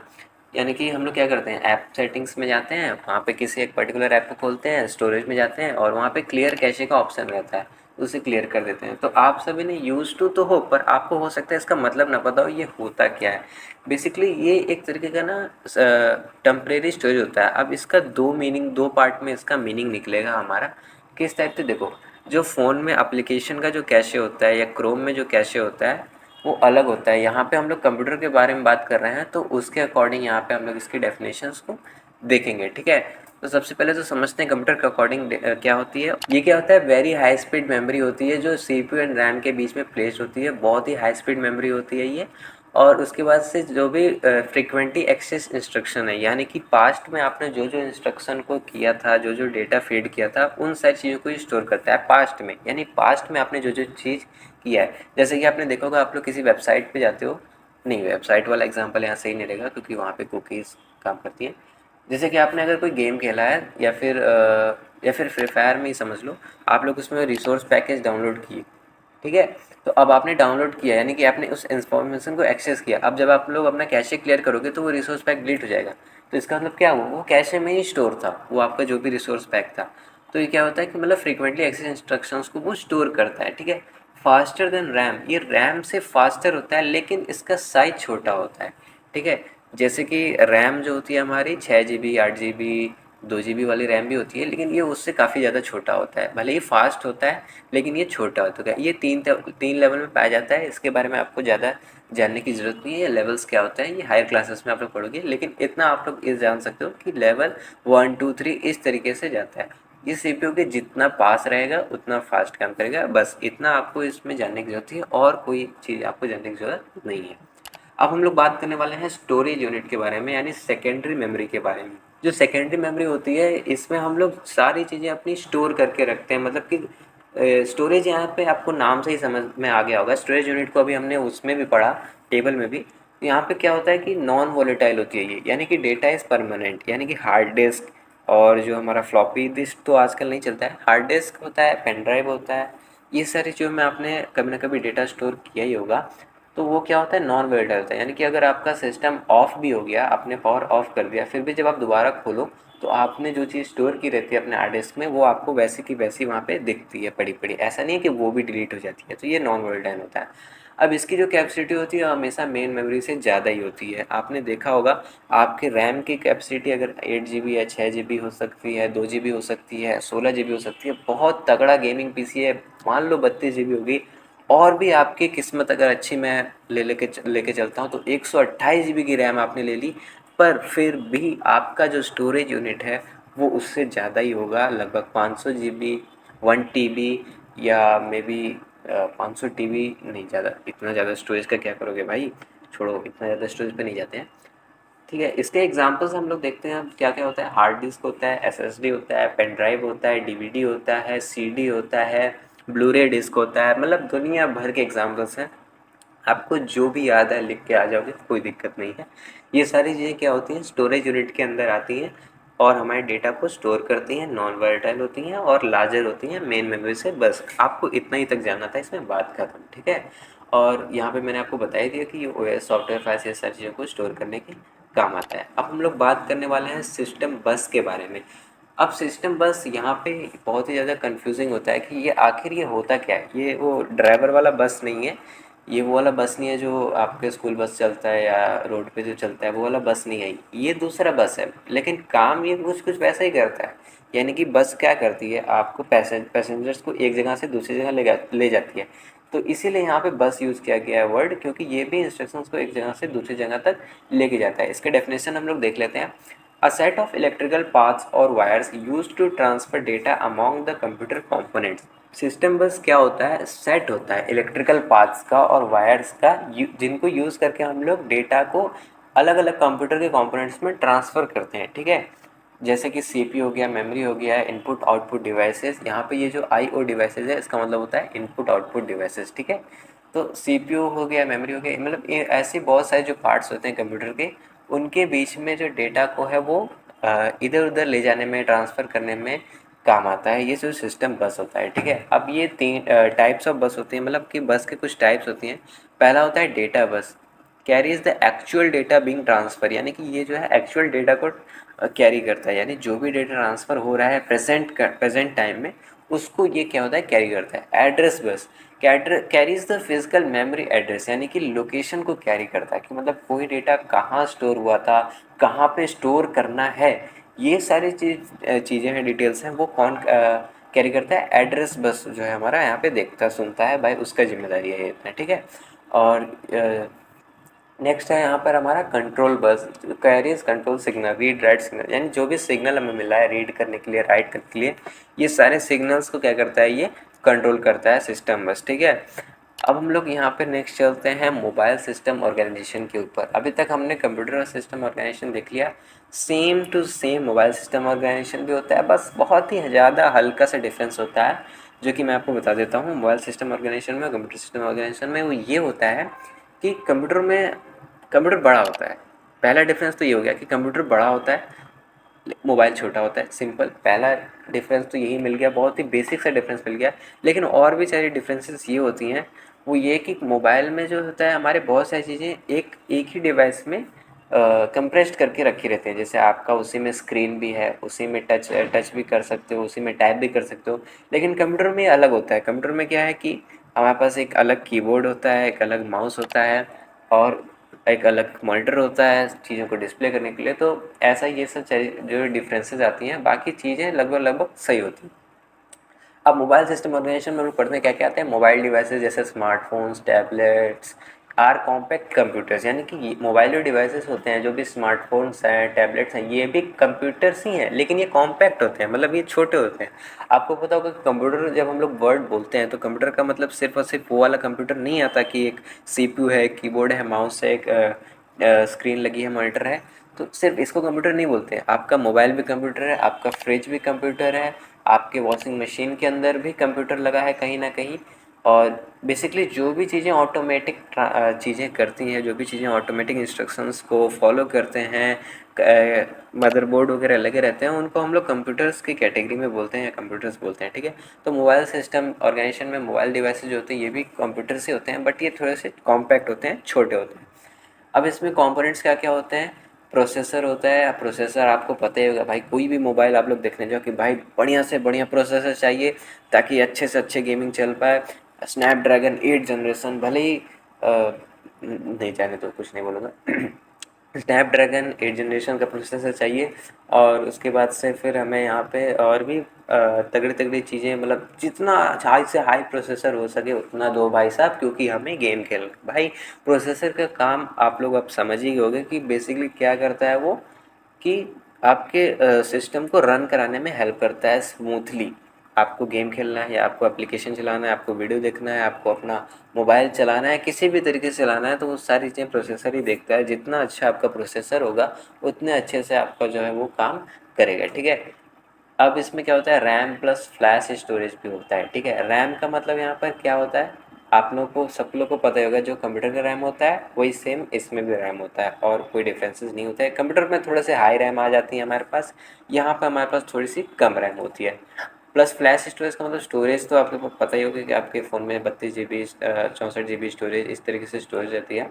यानी कि हम लोग क्या करते हैं, ऐप सेटिंग्स में जाते हैं, वहाँ पे किसी एक पर्टिकुलर ऐप को खोलते हैं, स्टोरेज में जाते हैं और वहाँ पे क्लियर कैशे का ऑप्शन रहता है, उसे क्लियर कर देते हैं। तो आप सभी ने यूज़ टू तो हो, पर आपको हो सकता है इसका मतलब ना पता हो ये होता क्या है। बेसिकली ये एक तरीके का ना टेम्परेरी स्टोरेज होता है। अब इसका दो मीनिंग, दो पार्ट में इसका मीनिंग निकलेगा हमारा। किस टाइप से, देखो, जो फ़ोन में एप्लीकेशन का जो कैशे होता है या क्रोम में जो कैशे होता है वो अलग होता है। यहाँ पे हम लोग कंप्यूटर के बारे में बात कर रहे हैं तो उसके अकॉर्डिंग यहाँ पे हम लोग इसकी डेफिनेशंस को देखेंगे, ठीक है। तो सबसे पहले तो समझते हैं कंप्यूटर के अकॉर्डिंग क्या होती है। ये क्या होता है, वेरी हाई स्पीड मेमोरी होती है जो CPU एंड रैम के बीच में प्लेस होती है। बहुत ही हाई स्पीड मेमोरी होती है ये। और उसके बाद से जो भी फ्रीक्वेंटली एक्सेस इंस्ट्रक्शन है, यानी कि पास्ट में आपने जो जो इंस्ट्रक्शन को किया था, जो जो डेटा फीड किया था, उन सारी चीज़ों को स्टोर करता है पास्ट में। यानी पास्ट में आपने जो जो चीज़ किया है, जैसे कि आपने देखा होगा, आप लोग किसी वेबसाइट पे जाते हो, नहीं वेबसाइट वाला एग्जांपल यहाँ सही नहीं रहेगा क्योंकि वहाँ पे कुकीज़ काम करती हैं। जैसे कि आपने अगर कोई गेम खेला है या फिर फ्री फायर में ही समझ लो, आप लोग उसमें रिसोर्स पैकेज डाउनलोड किए, ठीक है। तो अब आपने डाउनलोड किया यानी कि आपने उस इन्फॉर्मेशन को एक्सेस किया। अब जब आप लोग अपना कैशे क्लियर करोगे तो वो रिसोर्स पैक डिलीट हो जाएगा। तो इसका मतलब क्या हुआ, वो कैशे में ही स्टोर था, वो आपका जो भी रिसोर्स पैक था। तो ये क्या होता है कि मतलब फ्रीक्वेंटली एक्सेस इंस्ट्रक्शंस को वो स्टोर करता है, ठीक है। फास्टर देन रैम, ये रैम से फास्टर होता है लेकिन इसका साइज छोटा होता है, ठीक है। जैसे कि रैम जो होती है हमारी 6 GB 8 GB 2 GB वाली रैम भी होती है, लेकिन ये उससे काफ़ी ज़्यादा छोटा होता है। भले ही फास्ट होता है लेकिन ये छोटा होता है। ये तीन लेवल में पाया जाता है। इसके बारे में आपको ज़्यादा जानने की ज़रूरत नहीं है, ये लेवल्स क्या होते हैं ये हायर क्लासेस में आप लोग पढ़ोगे। लेकिन इतना आप लोग ये जान सकते हो कि लेवल 1 2 3 इस तरीके से जाता है। ये CPU के जितना पास रहेगा उतना फास्ट काम करेगा, बस इतना आपको इसमें जानने की ज़रूरत है और कोई चीज़ आपको जानने की ज़रूरत नहीं है। अब हम लोग बात करने वाले हैं स्टोरेज यूनिट के बारे में, यानी सेकेंडरी मेमोरी के बारे में। जो सेकेंडरी मेमोरी होती है इसमें हम लोग सारी चीज़ें अपनी स्टोर करके रखते हैं। मतलब कि स्टोरेज यहाँ पे आपको नाम से ही समझ में आ गया होगा। स्टोरेज यूनिट को अभी हमने उसमें भी पढ़ा, टेबल में भी। यहाँ पे क्या होता है कि नॉन वोलेटाइल होती है ये, यानी कि डेटा इज़ परमानेंट, यानी कि हार्ड डिस्क और जो हमारा फ्लॉपी डिस्क तो आजकल नहीं चलता है, हार्ड डिस्क होता है, पेन ड्राइव होता है। ये सारी चीज़ों में आपने कभी ना कभी डेटा स्टोर किया ही होगा। तो वो क्या होता है, नॉन वोलेटाइल होता है, यानी कि अगर आपका सिस्टम ऑफ भी हो गया, आपने पावर ऑफ कर दिया, फिर भी जब आप दोबारा खोलो तो आपने जो चीज़ स्टोर की रहती है अपने हार्ड डिस्क में, वो आपको वैसी की वैसी वहाँ पे दिखती है पड़ी पड़ी, ऐसा नहीं है कि वो भी डिलीट हो जाती है। तो ये नॉन वोलेटाइल होता है। अब इसकी जो कैपेसिटी होती है हमेशा मेन मेमोरी से ज़्यादा ही होती है। आपने देखा होगा आपके रैम की कैपेसिटी अगर 8 GB है, 6 GB हो सकती है, 2 GB हो सकती है, 16 GB हो सकती है, बहुत तगड़ा गेमिंग पीसी है, मान लो 32 GB होगी, और भी आपकी किस्मत अगर अच्छी, मैं लेके चलता हूँ तो 128 GB की रैम आपने ले ली, पर फिर भी आपका जो स्टोरेज यूनिट है वो उससे ज़्यादा ही होगा, लगभग 500 GB, 1 TB, या मे बी 500 TB नहीं, ज़्यादा, इतना ज़्यादा स्टोरेज का क्या करोगे भाई, छोड़ो, इतना ज़्यादा स्टोरेज पे नहीं जाते हैं। ठीक है, इसके एग्जांपल्स हम लोग देखते हैं क्या क्या होता है। हार्ड डिस्क होता है, एसएसडी होता है, पेन ड्राइव होता है, डीवीडी होता है, सीडी होता है, ब्लूरे डिस्क होता है, मतलब दुनिया भर के एग्जांपल्स हैं। आपको जो भी याद है लिख के आ जाओगे, कोई दिक्कत नहीं है। ये सारी चीज़ें क्या होती हैं, स्टोरेज यूनिट के अंदर आती हैं और हमारे डेटा को स्टोर करती हैं, नॉन वोलेटाइल होती हैं और लार्जर होती हैं मेन मेमोरी से। बस आपको इतना ही तक जानना था, इसमें बात खत्म। ठीक है, और यहाँ पे मैंने आपको बता ही दिया कि ये ओएस सॉफ्टवेयर फाइल्स ये सारी चीज़ों को स्टोर करने के काम आता है। अब हम लोग बात करने वाले हैं सिस्टम बस के बारे में। अब सिस्टम बस यहाँ पे बहुत ही ज़्यादा कंफ्यूजिंग होता है कि ये आखिर ये होता क्या है। ये वो ड्राइवर वाला बस नहीं है, ये वो वाला बस नहीं है जो आपके स्कूल बस चलता है या रोड पे जो चलता है वो वाला बस नहीं है, ये दूसरा बस है, लेकिन काम ये कुछ कुछ वैसा ही करता है। यानी कि बस क्या करती है, आपको पैसेंजर्स को एक जगह से दूसरी जगह ले जाती है। तो इसीलिए यहाँ पे बस यूज़ किया गया है वर्ड, क्योंकि ये भी इंस्ट्रक्शंस को एक जगह से दूसरी जगह तक लेके जाता है। इसके डेफिनेशन हम लोग देख लेते हैं। A set of electrical paths और wires used to transfer data among the computer components. System bus क्या होता है, सेट होता है इलेक्ट्रिकल पाथ्स का और वायर्स का, जिनको यूज़ करके हम लोग डेटा को अलग अलग कंप्यूटर के कंपोनेंट्स में ट्रांसफ़र करते हैं। ठीक है, जैसे कि सीपीयू हो गया, मेमोरी हो गया, इनपुट आउटपुट डिवाइसेस। यहाँ पे ये जो आईओ डिवाइसेस है इसका मतलब होता है इनपुट आउटपुट डिवाइसेस। ठीक है, तो सीपीयू हो गया, मेमोरी हो गया, मतलब ये ऐसे बहुत सारे जो पार्ट्स होते हैं कंप्यूटर के, उनके बीच में जो डेटा को है वो इधर उधर ले जाने में, ट्रांसफ़र करने में काम आता है। ये जो सिस्टम बस होता है। ठीक है, अब ये तीन टाइप्स ऑफ बस होती हैं, मतलब कि बस के कुछ टाइप्स होती हैं। पहला होता है data bus, carries the actual data being transfer, यानी कि ये जो है एक्चुअल डेटा को कैरी करता है, यानी जो भी डेटा ट्रांसफ़र हो रहा है प्रेजेंट टाइम में, उसको ये क्या होता है, कैरी करता है। Address bus carries the physical memory address, यानी कि लोकेशन को कैरी करता है, कि मतलब कोई डेटा कहाँ स्टोर हुआ था, कहाँ पे स्टोर करना है, ये सारी चीज़ें हैं, डिटेल्स हैं, वो कौन कैरी करता है, एड्रेस बस जो है हमारा यहाँ पे देखता सुनता है भाई, उसका जिम्मेदारी है ये इतना। ठीक है, और नेक्स्ट है यहाँ पर हमारा control bus, carries control signal, read write signal, यानी जो भी सिग्नल हमें मिला है रीड करने के लिए, राइट करने के लिए, ये सारे सिग्नल्स को क्या करता है, ये कंट्रोल करता है सिस्टम बस। ठीक है, अब हम लोग यहाँ पे नेक्स्ट चलते हैं मोबाइल सिस्टम ऑर्गेनाइजेशन के ऊपर। अभी तक हमने कंप्यूटर और सिस्टम ऑर्गेनाइजेशन देख लिया, same to same mobile system organization भी होता है, बस बहुत ही ज़्यादा हल्का सा डिफरेंस होता है, जो कि मैं आपको बता देता हूँ। मोबाइल सिस्टम ऑर्गेनाइजेशन में, कंप्यूटर सिस्टम ऑर्गेनाइजेशन में वो ये होता है कि कंप्यूटर बड़ा होता है। पहला डिफरेंस तो ये हो गया कि कंप्यूटर बड़ा होता है, मोबाइल छोटा होता है। सिंपल, पहला डिफरेंस तो यही मिल गया, बहुत ही बेसिक सा डिफरेंस मिल गया। लेकिन और भी सारी डिफरेंसेस ये होती हैं, वो ये कि मोबाइल में जो होता है हमारे बहुत सारी चीज़ें एक एक ही डिवाइस में कंप्रेस्ड करके रखी रहती हैं। जैसे आपका उसी में स्क्रीन भी है, उसी में टच भी कर सकते हो, उसी में टाइप भी कर सकते हो। लेकिन कंप्यूटर में ये अलग होता है। कंप्यूटर में क्या है कि हमारे पास एक अलग कीबोर्ड होता है, एक अलग माउस होता है और एक अलग मॉनिटर होता है चीज़ों को डिस्प्ले करने के लिए। तो ऐसा ये सब जो डिफरेंसेस आती हैं, बाकी चीज़ें लगभग लगभग सही होती हैं। अब मोबाइल सिस्टम ऑर्गेनाइजेशन में हम लोग पढ़ते हैं क्या क्या आते हैं, मोबाइल डिवाइसेस जैसे smartphones, tablets or compact computers, यानी कि मोबाइल जो डिवाइसेस होते हैं, जो भी स्मार्टफोन्स हैं, टैबलेट्स हैं, ये भी कंप्यूटर्स ही हैं, लेकिन ये कॉम्पैक्ट होते हैं, मतलब ये छोटे होते हैं। आपको पता होगा कि कंप्यूटर, जब हम लोग वर्ड बोलते हैं तो कंप्यूटर का मतलब सिर्फ और सिर्फ वो वाला कंप्यूटर नहीं आता कि एक सीपीयू है, कीबोर्ड है, माउस है, एक स्क्रीन लगी है, मॉनिटर है। तो सिर्फ इसको कंप्यूटर नहीं बोलते हैं, आपका मोबाइल भी कंप्यूटर है, आपका फ्रिज भी कंप्यूटर है, आपके वॉशिंग मशीन के अंदर भी कंप्यूटर लगा है कहीं ना कहीं, और बेसिकली जो भी चीज़ें ऑटोमेटिक चीज़ें करती हैं, जो भी चीज़ें ऑटोमेटिक इंस्ट्रक्शंस को फॉलो करते हैं, मदरबोर्ड वगैरह लगे रहते हैं, उनको हम लोग कंप्यूटर्स की कैटेगरी में बोलते हैं या कंप्यूटर्स बोलते हैं, ठीक है। तो मोबाइल सिस्टम ऑर्गेनाइजेशन में मोबाइल डिवाइसेज जो होते हैं ये भी कंप्यूटर्स ही होते हैं, बट ये थोड़े से कॉम्पैक्ट होते हैं, छोटे होते हैं। अब इसमें कंपोनेंट्स क्या क्या होते हैं? प्रोसेसर होता है। प्रोसेसर आपको पता ही होगा भाई, कोई भी मोबाइल आप लोग देखने जाओ कि भाई बढ़िया से बढ़िया प्रोसेसर चाहिए ताकि अच्छे से अच्छे गेमिंग चल पाए। स्नैपड्रैगन 8 जनरेशन, भले ही नहीं जाने तो कुछ नहीं बोलूँगा। स्नैपड्रैगन 8 जनरेशन का प्रोसेसर चाहिए, और उसके बाद से फिर हमें यहाँ पे और भी तगड़ी तगड़ी चीज़ें, मतलब जितना हाई से हाई प्रोसेसर हो सके उतना दो भाई साहब, क्योंकि हमें गेम खेल भाई। प्रोसेसर का काम आप लोग अब समझ ही गए होंगे कि बेसिकली क्या करता है वो, कि आपके सिस्टम को रन कराने में हेल्प करता है स्मूथली। आपको गेम खेलना है या आपको एप्लीकेशन चलाना है, आपको वीडियो देखना है, आपको अपना मोबाइल चलाना है, किसी भी तरीके से चलाना है, तो वो सारी चीज़ें प्रोसेसर ही देखता है। जितना अच्छा आपका प्रोसेसर होगा उतने अच्छे से आपका जो है वो काम करेगा, ठीक है। अब इसमें क्या होता है, रैम प्लस फ्लैश स्टोरेज भी होता है, ठीक है। रैम का मतलब यहाँ पर क्या होता है, आप लोग को सब लोग को पता ही होगा, जो कंप्यूटर का रैम होता है वही सेम इसमें भी रैम होता है, और कोई डिफरेंसेस नहीं होता है। कंप्यूटर में थोड़े से हाई रैम आ जाती है हमारे पास, यहाँ पर हमारे पास थोड़ी सी कम रैम होती है। प्लस फ्लैश स्टोरेज का मतलब, स्टोरेज तो आपको पता ही होगा कि आपके फ़ोन में 32 GB 64 GB स्टोरेज, इस तरीके से स्टोरेज रहती है।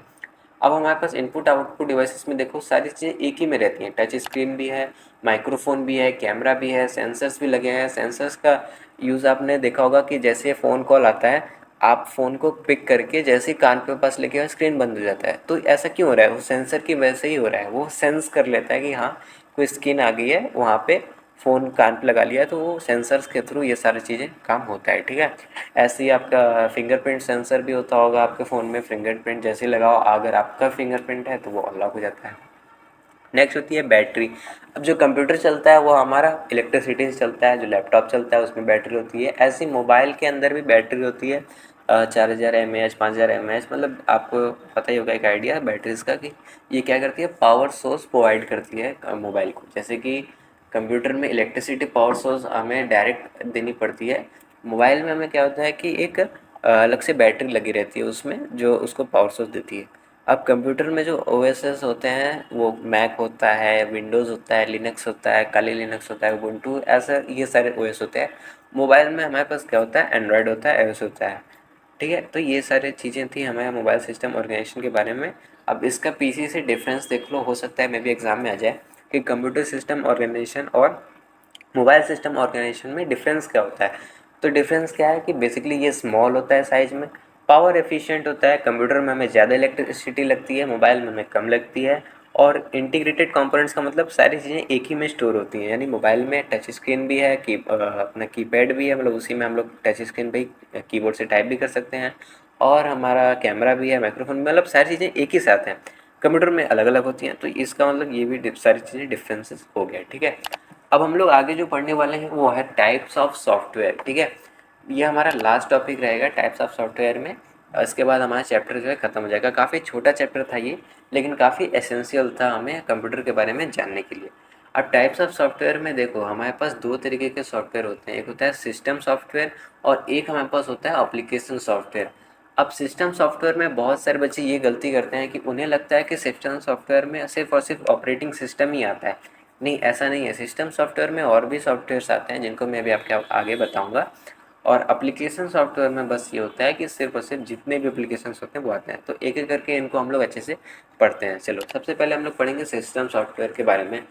अब हमारे पास इनपुट आउटपुट डिवाइसेस में देखो सारी चीज़ें एक ही में रहती हैं। टच स्क्रीन भी है, माइक्रोफोन भी है, कैमरा भी है, सेंसर्स भी लगे हैं। सेंसर्स का यूज़ आपने देखा होगा कि जैसे फ़ोन कॉल आता है, आप फ़ोन को पिक करके जैसे ही कान के पास लेके आओ स्क्रीन बंद हो जाता है। तो ऐसा क्यों हो रहा है? वो सेंसर की वजह से ही हो रहा है। वो सेंस कर लेता है कि हाँ, कोई स्क्रीन आ गई है, वहाँ पे फ़ोन कान पे लगा लिया है, तो वो सेंसर्स के थ्रू ये सारी चीज़ें काम होता है, ठीक है। ऐसे ही आपका फिंगरप्रिंट सेंसर भी होता होगा आपके फ़ोन में। फिंगरप्रिंट जैसे ही लगाओ, अगर आपका फिंगरप्रिंट है तो वो अनलॉक हो जाता है। नेक्स्ट होती है बैटरी। अब जो कंप्यूटर चलता है वो हमारा इलेक्ट्रिसिटी से चलता है, जो लैपटॉप चलता है उसमें बैटरी होती है। ऐसे ही मोबाइल के अंदर भी बैटरी होती है, 4000 mAh 5000 mAh, मतलब आपको पता ही होगा एक आइडिया बैटरीज का, कि ये क्या करती है, पावर सोर्स प्रोवाइड करती है मोबाइल को। जैसे कि कंप्यूटर में इलेक्ट्रिसिटी पावर सोर्स हमें डायरेक्ट देनी पड़ती है, मोबाइल में हमें क्या होता है कि एक अलग से बैटरी लगी रहती है उसमें, जो उसको पावर सोर्स देती है। अब कंप्यूटर में जो ओएसएस होते हैं, वो मैक होता है, विंडोज़ होता है, लिनक्स होता है, काली लिनक्स होता है, उबुंटू, ऐसा ये सारे ओएस होते हैं। मोबाइल में हमारे पास क्या होता है, एंड्रॉयड होता है, आईओएस होता है, ठीक है। तो ये सारी चीज़ें थी हमारे मोबाइल सिस्टम ऑर्गेनाइजेशन के बारे में। अब इसका पीसी से डिफरेंस देख लो, हो सकता है मे भी एग्ज़ाम में आ जाए कि कंप्यूटर सिस्टम ऑर्गेनाइजेशन और मोबाइल सिस्टम ऑर्गेनाइजेशन में डिफरेंस क्या होता है। तो डिफरेंस क्या है कि बेसिकली ये स्मॉल होता है साइज में, पावर एफिशिएंट होता है। कंप्यूटर में हमें ज़्यादा इलेक्ट्रिसिटी लगती है, मोबाइल में हमें कम लगती है। और इंटीग्रेटेड कंपोनेंट्स का मतलब सारी चीज़ें एक ही में स्टोर होती हैं, यानी मोबाइल में टच स्क्रीन भी है, अपना कीपैड भी है, मतलब उसी में हम लोग टच स्क्रीन पे ही कीबोर्ड से टाइप भी कर सकते हैं, और हमारा कैमरा भी है, माइक्रोफोन भी, मतलब सारी चीज़ें एक ही साथ हैं। कंप्यूटर में अलग अलग होती हैं, तो इसका मतलब ये भी सारी चीज़ें डिफरेंसेस हो गया, ठीक है। अब हम लोग आगे जो पढ़ने वाले हैं वो है टाइप्स ऑफ सॉफ्टवेयर, ठीक है। ये हमारा लास्ट टॉपिक रहेगा टाइप्स ऑफ सॉफ्टवेयर में। इसके बाद हमारा चैप्टर जो है ख़त्म हो जाएगा। काफ़ी छोटा चैप्टर था ये, लेकिन काफ़ी एसेंशियल था हमें कंप्यूटर के बारे में जानने के लिए। अब टाइप्स ऑफ सॉफ्टवेयर में देखो, हमारे पास दो तरीके के सॉफ्टवेयर होते हैं, एक होता है सिस्टम सॉफ्टवेयर और एक हमारे पास होता है एप्लीकेशन सॉफ्टवेयर। अब सिस्टम सॉफ्टवेयर में बहुत सारे बच्चे ये गलती करते हैं कि उन्हें लगता है कि सिस्टम सॉफ्टवेयर में सिर्फ और सिर्फ ऑपरेटिंग सिस्टम ही आता है। नहीं, ऐसा नहीं है। सिस्टम सॉफ्टवेयर में और भी सॉफ्टवेयर्स आते हैं जिनको मैं भी आपके आगे बताऊंगा। और एप्लीकेशन सॉफ्टवेयर में बस ये होता है कि सिर्फ और सिर्फ जितने भी एप्लीकेशंस होते हैं वो आते हैं। तो एक एक करके इनको हम लोग अच्छे से पढ़ते हैं। चलो, सबसे पहले हम लोग पढ़ेंगे सिस्टम सॉफ्टवेयर के बारे में।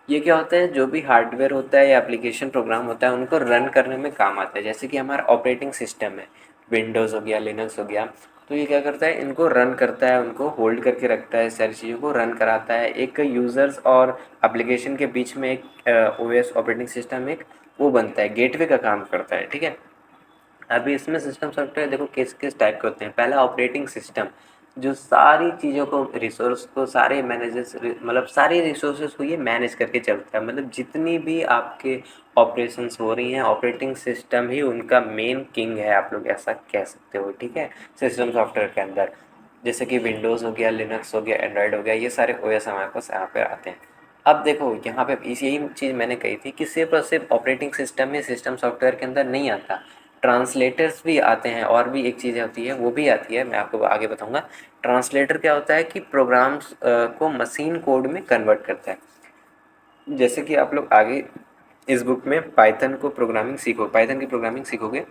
ये क्या होता है, जो भी हार्डवेयर होता है या एप्लीकेशन प्रोग्राम होता है उनको रन करने में काम आता है। जैसे कि हमारा ऑपरेटिंग सिस्टम है, विंडोज़ हो गया, लिनक्स हो गया, तो ये क्या करता है, इनको रन करता है, उनको होल्ड करके रखता है, सारी चीज़ों को रन कराता है। एक यूज़र्स और एप्लीकेशन के बीच में एक ओएस ऑपरेटिंग सिस्टम एक वो बनता है, गेटवे का काम करता है, ठीक है। अभी इसमें सिस्टम सॉफ्टवेयर देखो किस किस टाइप के होते हैं। पहला ऑपरेटिंग सिस्टम, जो सारी चीज़ों को, रिसोर्स को, सारे मैनेजेस, मतलब सारी रिसोर्सेज को ये मैनेज करके चलता है। मतलब जितनी भी आपके ऑपरेशंस हो रही हैं, ऑपरेटिंग सिस्टम ही उनका मेन किंग है, आप लोग ऐसा कह सकते हो, ठीक है। सिस्टम सॉफ्टवेयर के अंदर जैसे कि विंडोज़ हो गया, लिनक्स हो गया, एंड्रॉयड हो गया, ये सारे ओएस हमारे पास यहाँ पे आते हैं। अब देखो यहाँ पे इस यही चीज़ मैंने कही थी कि सिर्फ और सिर्फ ऑपरेटिंग सिस्टम में सिस्टम सॉफ्टवेयर के अंदर नहीं आता। ट्रांसलेटर्स भी आते हैं, और भी एक चीज़ होती है वो भी आती है, मैं आपको आगे बताऊंगा। ट्रांसलेटर क्या होता है कि प्रोग्राम्स को मशीन कोड में कन्वर्ट करता है। जैसे कि आप लोग आगे इस बुक में पाइथन की प्रोग्रामिंग सीखोगे,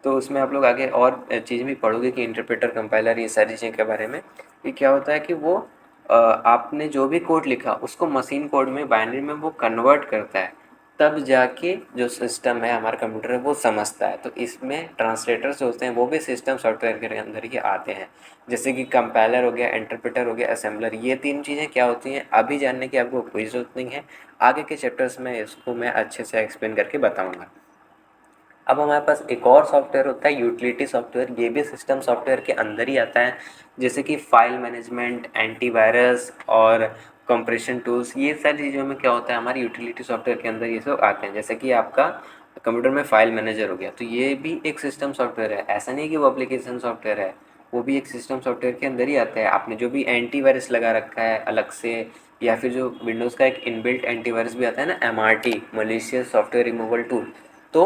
तो उसमें आप लोग आगे और चीज़ें भी पढ़ोगे कि इंटरप्रेटर, कंपाइलर, ये सारी चीज़ें के बारे में कि क्या होता है कि वो आपने जो भी कोड लिखा उसको मशीन कोड में, बाइनरी में वो कन्वर्ट करता है, तब जाके जो सिस्टम है हमारा कंप्यूटर है वो समझता है। तो इसमें ट्रांसलेटर्स जो होते हैं वो भी सिस्टम सॉफ्टवेयर के अंदर ही आते हैं। जैसे कि कंपाइलर हो गया, इंटरप्रेटर हो गया, असेंबलर, ये तीन चीज़ें क्या होती हैं अभी जानने की आपको कोई ज़रूरत नहीं है, आगे के चैप्टर्स में इसको मैं अच्छे से एक्सप्लेन करके बताऊंगा। अब हमारे पास एक और सॉफ्टवेयर होता है यूटिलिटी सॉफ्टवेयर, ये भी सिस्टम सॉफ्टवेयर के अंदर ही आता है। जैसे कि फाइल मैनेजमेंट, एंटीवायरस और कंप्रेशन टूल्स, ये सारी चीज़ों में क्या होता है हमारी यूटिलिटी सॉफ्टवेयर के अंदर ये सब आते हैं। जैसे कि आपका कंप्यूटर में फाइल मैनेजर हो गया, तो ये भी एक सिस्टम सॉफ्टवेयर है, ऐसा नहीं कि वो एप्लीकेशन सॉफ्टवेयर है, वो भी एक सिस्टम सॉफ्टवेयर के अंदर ही आता है। आपने जो भी एंटीवायरस लगा रखा है अलग से, या फिर जो विंडोज़ का एक इनबिल्ट एंटीवायरस भी आता है ना, MRT, malicious software removal tool, तो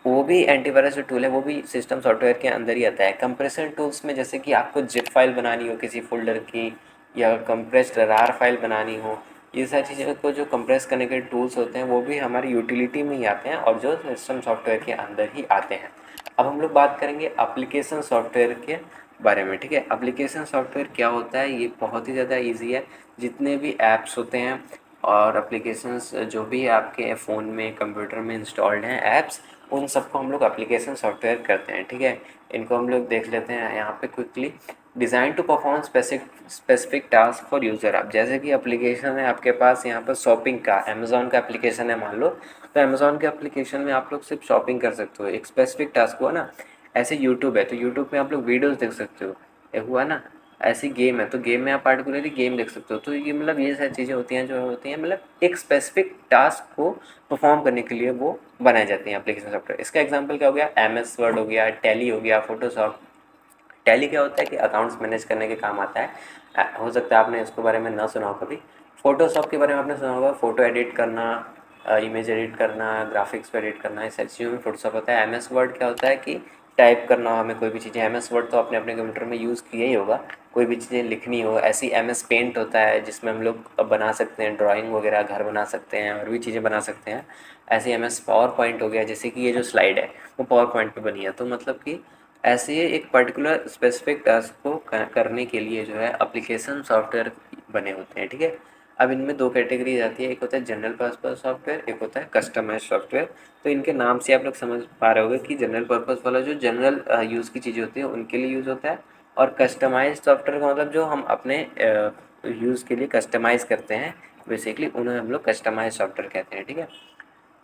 वो भी एंटीवायरस जो टूल है वो भी सिस्टम सॉफ्टवेयर के अंदर ही आता है। कंप्रेसर टूल्स में जैसे कि आपको जिप फाइल बनानी हो किसी फोल्डर की, या कंप्रेस्ड रार फाइल बनानी हो, ये सारी चीज़ों को जो कंप्रेस करने के टूल्स होते हैं वो भी हमारी यूटिलिटी में ही आते हैं और जो सिस्टम सॉफ्टवेयर के अंदर ही आते हैं। अब हम लोग बात करेंगे एप्लीकेशन सॉफ्टवेयर के बारे में, ठीक है। एप्लीकेशन सॉफ्टवेयर क्या होता है, ये बहुत ही ज़्यादा ईजी है। जितने भी ऐप्स होते हैं और एप्लीकेशंस जो भी आपके फ़ोन में, कंप्यूटर में इंस्टॉल्ड हैं ऐप्स, उन सबको हम लोग एप्लीकेशन सॉफ्टवेयर करते हैं, ठीक है। इनको हम लोग देख लेते हैं यहाँ पे quickly. Design to perform specific task for user. आप जैसे कि एप्लीकेशन है आपके पास यहाँ पर शॉपिंग का, अमेज़ॉन का एप्लीकेशन है मान लो, तो अमेज़ॉन के एप्लीकेशन में आप लोग सिर्फ शॉपिंग कर सकते हो, एक स्पेसिफिक टास्क हुआ ना। ऐसे यूट्यूब है तो यूट्यूब में आप लोग वीडियोज़ देख सकते हो, ये हुआ ना। ऐसी गेम है तो गेम में आप पार्टिकुलरली गेम देख सकते हो। तो ये मतलब ये सारी चीज़ें होती हैं जो होती हैं मतलब एक स्पेसिफिक टास्क को परफॉर्म करने के लिए वो बनाई जाती हैं एप्लीकेशन सॉफ्टवेयर। इसका एग्जांपल क्या हो गया, MS वर्ड हो गया, टैली हो गया, फोटोशॉप। टैली क्या होता है कि अकाउंट्स मैनेज करने के काम आता है। हो सकता है आपने इसके बारे में ना सुना हो कभी। फोटोशॉप के बारे में आपने सुना होगा, फ़ोटो एडिट करना, इमेज एडिट करना, ग्राफिक्स को एडिट करना, इस सारी चीज़ों में फोटोशॉप होता है। MS वर्ड क्या होता है कि टाइप करना हो हमें कोई भी चीज़ें, MS वर्ड तो आपने अपने कंप्यूटर में यूज़ किया ही होगा, कोई भी चीज़ें लिखनी हो। ऐसी MS पेंट होता है जिसमें हम लोग बना सकते हैं ड्राइंग वगैरह, घर बना सकते हैं और भी चीज़ें बना सकते हैं। ऐसे MS पावर पॉइंट हो गया, जैसे कि ये जो स्लाइड है वो पावर पॉइंट पे बनी है। तो मतलब कि ऐसे ही एक पर्टिकुलर स्पेसिफिक टास्क को करने के लिए जो है एप्लीकेशन सॉफ्टवेयर बने होते हैं, ठीक है। अब इनमें दो कैटेगरी आती है, एक होता है जनरल पर्पस सॉफ्टवेयर, एक होता है कस्टमाइज सॉफ्टवेयर। तो इनके नाम से आप लोग समझ पा रहे होंगे कि जनरल पर्पस वाला जो जनरल यूज़ की चीज़ें होती हैं उनके लिए यूज़ होता है, और कस्टमाइज सॉफ्टवेयर का मतलब जो हम अपने यूज़ के लिए कस्टमाइज़ करते हैं, बेसिकली उन्हें हम लोग कस्टमाइज सॉफ्टवेयर कहते हैं, ठीक है।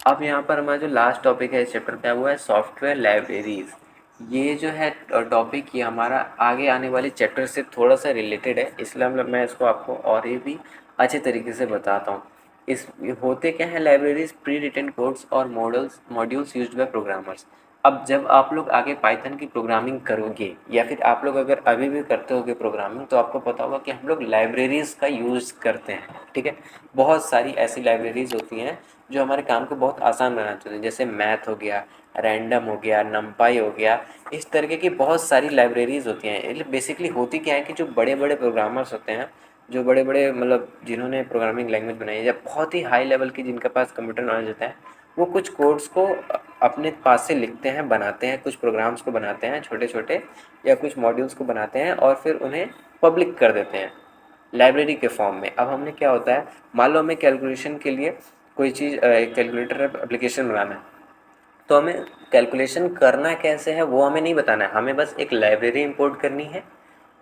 अब यहाँ पर हमारा जो लास्ट टॉपिक है इस चैप्टर का वो है सॉफ्टवेयर लाइब्रेरीज। ये जो है टॉपिक ये हमारा आगे आने वाले चैप्टर से थोड़ा सा रिलेटेड है, इसलिए मतलब मैं इसको आपको और ये भी अच्छे तरीके से बताता हूँ। इस होते क्या है लाइब्रेरीज, प्री रिटन कोड्स और मॉड्यूल्स यूज्ड बाय प्रोग्रामर्स। अब जब आप लोग आगे पाइथन की प्रोग्रामिंग करोगे, या फिर आप लोग अगर अभी भी करते होगे प्रोग्रामिंग, तो आपको पता होगा कि हम लोग लाइब्रेरीज़ का यूज़ करते हैं, ठीक है। बहुत सारी ऐसी लाइब्रेरीज़ होती हैं जो हमारे काम को बहुत आसान बना देते हैं, जैसे मैथ हो गया, रैंडम हो गया, नमपाई हो गया, इस तरीके की बहुत सारी लाइब्रेरीज़ होती हैं। बेसिकली होती क्या है कि जो बड़े बड़े प्रोग्रामर्स होते हैं, जो बड़े बड़े मतलब जिन्होंने प्रोग्रामिंग लैंग्वेज बनाई है या बहुत ही हाई लेवल की जिनके पास कंप्यूटर नॉलेज होता है, वो कुछ कोड्स को अपने पास से लिखते हैं, बनाते हैं, कुछ प्रोग्राम्स को बनाते हैं छोटे छोटे, या कुछ मॉड्यूल्स को बनाते हैं और फिर उन्हें पब्लिक कर देते हैं लाइब्रेरी के फॉर्म में। अब हमने क्या होता है, मान लो हमें कैलकुलेशन के लिए कोई चीज़, एक कैलकुलेटर एप्लीकेशन बनाना है, तो हमें कैलकुलेशन करना कैसे है वो हमें नहीं बताना है, हमें बस एक लाइब्रेरी इंपोर्ट करनी है,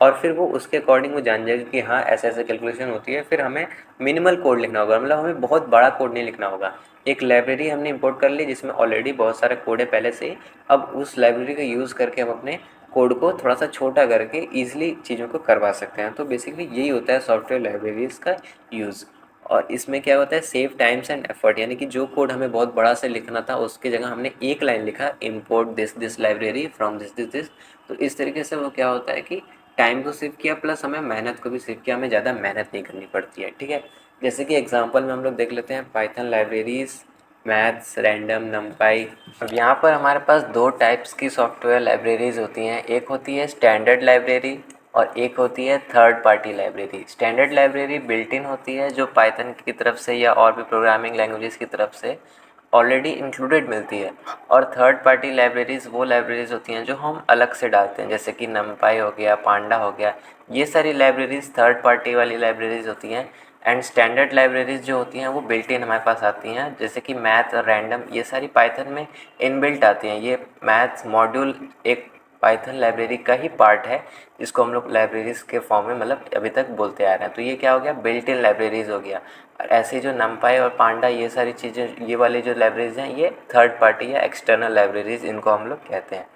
और फिर वो उसके अकॉर्डिंग वो जान जाएगा कि हाँ ऐसे ऐसे कैलकुलेशन होती है। फिर हमें मिनिमल कोड लिखना होगा, मतलब हमें बहुत बड़ा कोड नहीं लिखना होगा। एक लाइब्रेरी हमने इंपोर्ट कर ली जिसमें ऑलरेडी बहुत सारा कोड है पहले से ही, अब उस लाइब्रेरी का यूज़ करके हम अपने कोड को थोड़ा सा छोटा करके ईजिली चीज़ों को करवा सकते हैं। तो बेसिकली यही होता है सॉफ्टवेयर लाइब्रेरीज़ का यूज़। और इसमें क्या होता है, सेव टाइम्स एंड एफर्ट, यानी कि जो कोड हमें बहुत बड़ा से लिखना था उसकी जगह हमने एक लाइन लिखा, import this this library from this this this. तो इस तरीके से वो क्या होता है कि टाइम को सेव किया, प्लस हमें मेहनत को भी सेव किया, हमें ज़्यादा मेहनत नहीं करनी पड़ती है, ठीक है। जैसे कि एग्जांपल में हम लोग देख लेते हैं पाइथन लाइब्रेरीज़ मैथ्स, रैंडम, नमपाई। अब यहाँ पर हमारे पास दो टाइप्स की सॉफ्टवेयर लाइब्रेरीज होती हैं। एक होती है स्टैंडर्ड लाइब्रेरी और एक होती है third party library. Standard library built in होती है, जो पाइथन की तरफ से या और भी प्रोग्रामिंग लैंग्वेजेस की तरफ से ऑलरेडी इंक्लूडेड मिलती है। और थर्ड पार्टी लाइब्रेरीज़ वो लाइब्रेरीज़ होती हैं जो हम अलग से डालते हैं, जैसे कि नमपाई हो गया, पांडा हो गया। ये सारी लाइब्रेरीज़ थर्ड पार्टी वाली लाइब्रेरीज़ होती हैं। एंड स्टैंडर्ड लाइब्रेरीज़ जो होती हैं वो बिल्ट इन हमारे पास आती हैं, जैसे कि मैथ और रैंडम, ये सारी पाइथन में इनबिल्ट आती हैं। ये मैथ्स मॉड्यूल एक पाइथन लाइब्रेरी का ही पार्ट है, जिसको हम लोग लाइब्रेरीज़ के फॉर्म में मतलब अभी तक बोलते आ रहे हैं। तो ये क्या हो गया, बिल्ट इन लाइब्रेरीज़ हो गया। और ऐसे जो नमपाई और पांडा ये सारी चीज़ें, ये वाले जो लाइब्रेरीज़ हैं, ये थर्ड पार्टी या एक्सटर्नल लाइब्रेरीज़ इनको हम लोग कहते हैं।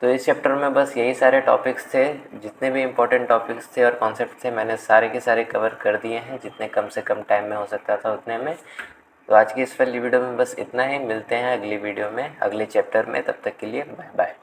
तो इस चैप्टर में बस यही सारे टॉपिक्स थे। जितने भी इंपॉर्टेंट टॉपिक्स थे और कॉन्सेप्ट थे, मैंने सारे के सारे कवर कर दिए हैं, जितने कम से कम टाइम में हो सकता था उतने में। तो आज की इस वाली वीडियो में बस इतना ही। मिलते हैं अगली वीडियो में, अगले चैप्टर में। तब तक के लिए बाय बाय।